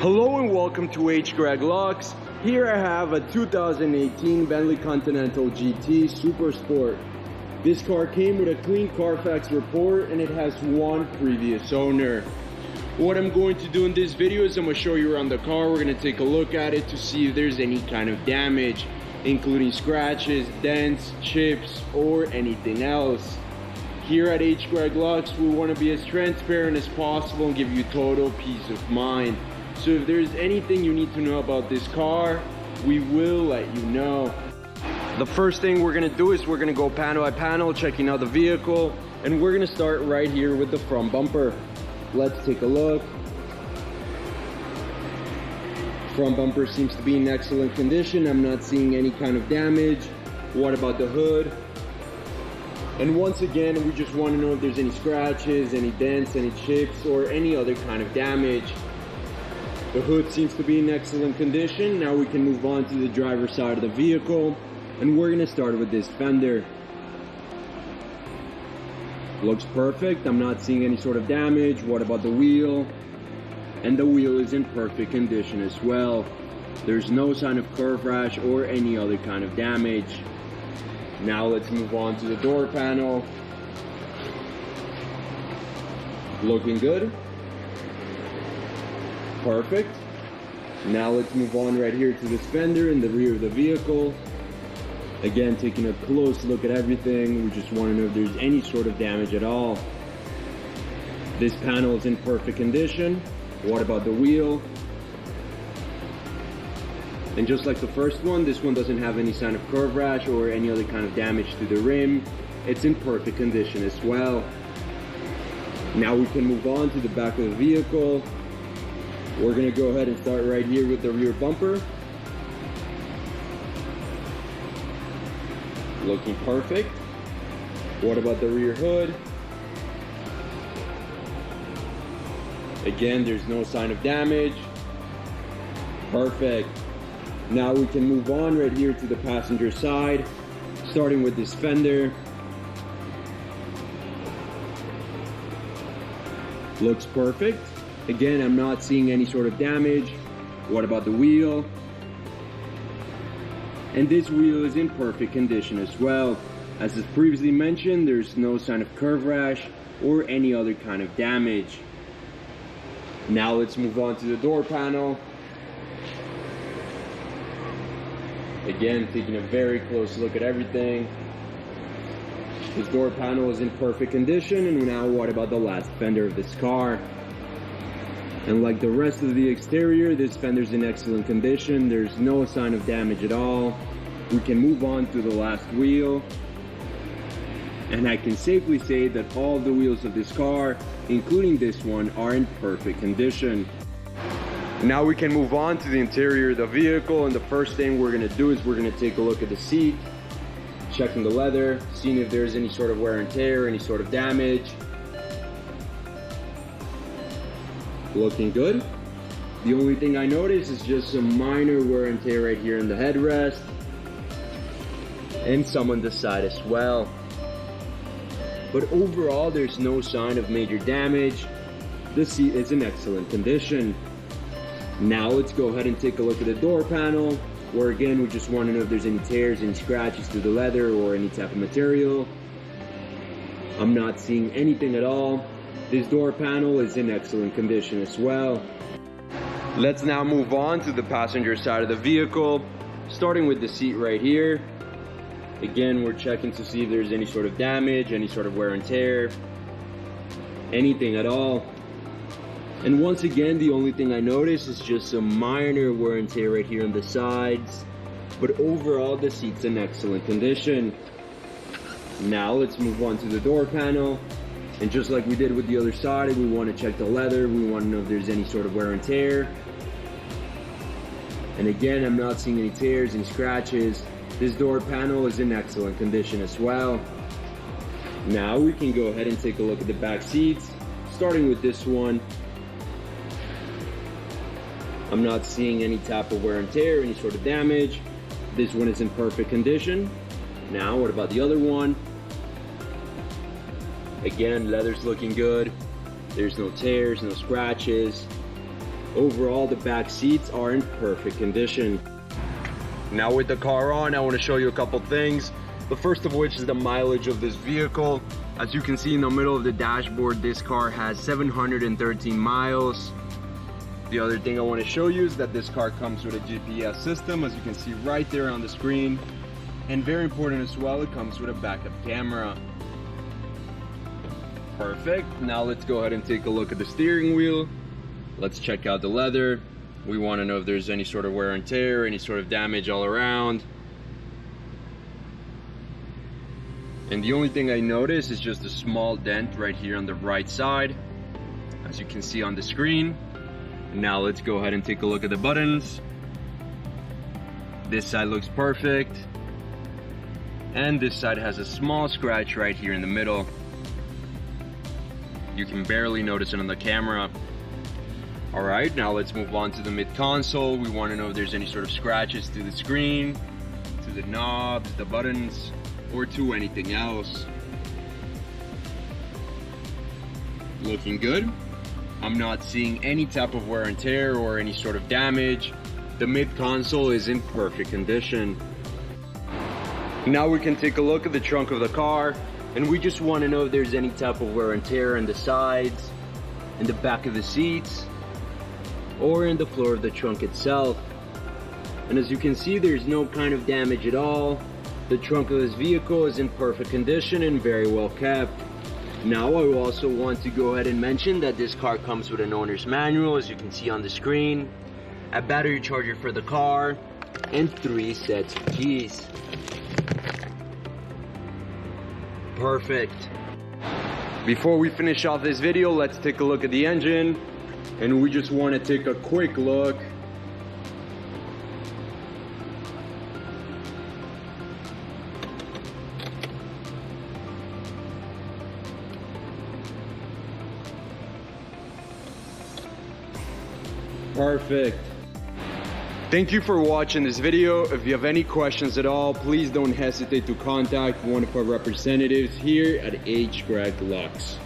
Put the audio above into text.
Hello and welcome to H. Greg Lux. Here I have a 2018 Bentley Continental GT Supersport. This car came with a clean Carfax report and it has one previous owner. What I'm going to do in this video is I'm going to show you around the car. We're going to take a look at it to see if there's any kind of damage, including scratches, dents, chips, or anything else. Here at H. Greg Lux, we want to be as transparent as possible and give you total peace of mind. So if there's anything you need to know about this car, we will let you know. The first thing we're gonna do is we're gonna go panel by panel, checking out the vehicle, and we're gonna start right here with the front bumper. Let's take a look. Front bumper seems to be in excellent condition. I'm not seeing any kind of damage. What about the hood? And once again, we just want to know if there's any scratches, any dents, any chips, or any other kind of damage. The hood seems to be in excellent condition. Now we can move on to the driver's side of the vehicle, and we're gonna start with this fender. Looks perfect. I'm not seeing any sort of damage. What about the wheel? And the wheel is in perfect condition as well. There's no sign of curve rash or any other kind of damage. Now let's move on to the door panel. Looking good. Perfect. Now let's move on right here to this fender in the rear of the vehicle. Again, taking a close look at everything. We just want to know if there's any sort of damage at all. This panel is in perfect condition. What about the wheel? And just like the first one, this one doesn't have any sign of curve rash or any other kind of damage to the rim. It's in perfect condition as well. Now we can move on to the back of the vehicle. We're gonna go ahead and start right here with the rear bumper. Looking perfect. What about the rear hood? Again, there's no sign of damage. Perfect. Now we can move on right here to the passenger side, starting with this fender. Looks perfect. Again, I'm not seeing any sort of damage. What about the wheel? And this wheel is in perfect condition as well. As is previously mentioned, there's no sign of curve rash or any other kind of damage. Now let's move on to the door panel. Again, taking a very close look at everything. This door panel is in perfect condition. And now what about the last fender of this car? And like the rest of the exterior, this fender's in excellent condition. There's no sign of damage at all. We can move on to the last wheel. And I can safely say that all of the wheels of this car, including this one, are in perfect condition. Now we can move on to the interior of the vehicle, and the first thing we're gonna do is we're gonna take a look at the seat, checking the leather, seeing if there's any sort of wear and tear, any sort of damage. Looking good. The only thing I noticed is just some minor wear and tear right here in the headrest and some on the side as well. But overall, there's no sign of major damage. The seat is in excellent condition. Now let's go ahead and take a look at the door panel, where again, we just want to know if there's any tears, any scratches to the leather or any type of material. I'm not seeing anything at all. This door panel is in excellent condition as well. Let's now move on to the passenger side of the vehicle, starting with the seat right here. Again, we're checking to see if there's any sort of damage, any sort of wear and tear, anything at all. And once again, the only thing I notice is just some minor wear and tear right here on the sides. But overall, the seat's in excellent condition. Now let's move on to the door panel. And just like we did with the other side, we want to check the leather. We want to know if there's any sort of wear and tear. And again, I'm not seeing any tears, any scratches. This door panel is in excellent condition as well. Now we can go ahead and take a look at the back seats, starting with this one. I'm not seeing any type of wear and tear, any sort of damage. This one is in perfect condition. Now, what about the other one? Again, leather's looking good. There's no tears, no scratches. Overall, the back seats are in perfect condition. Now with the car on, I want to show you a couple things. The first of which is the mileage of this vehicle. As you can see in the middle of the dashboard, this car has 713 miles. The other thing I want to show you is that this car comes with a GPS system, as you can see right there on the screen. And very important as well, it comes with a backup camera. Perfect. Now let's go ahead and take a look at the steering wheel. Let's check out the leather. We want to know if there's any sort of wear and tear, any sort of damage all around. And the only thing I notice is just a small dent right here on the right side, as you can see on the screen. Now let's go ahead and take a look at the buttons. This side looks perfect. And this side has a small scratch right here in the middle. You can barely notice it on the camera. Alright, now let's move on to the mid-console. We want to know if there's any sort of scratches to the screen, to the knobs, the buttons, or to anything else. Looking good. I'm not seeing any type of wear and tear or any sort of damage. The mid-console is in perfect condition. Now we can take a look at the trunk of the car, and we just want to know if there's any type of wear and tear in the sides, in the back of the seats, or in the floor of the trunk itself. And as you can see, there's no kind of damage at all. The trunk of this vehicle is in perfect condition and very well kept. Now I also want to go ahead and mention that this car comes with an owner's manual, as you can see on the screen, a battery charger for the car, and 3 sets of keys. Perfect. Before we finish off this video, let's take a look at the engine, and we just want to take a quick look. Perfect. Thank you for watching this video. If you have any questions at all, please don't hesitate to contact one of our representatives here at H. Greg Lux.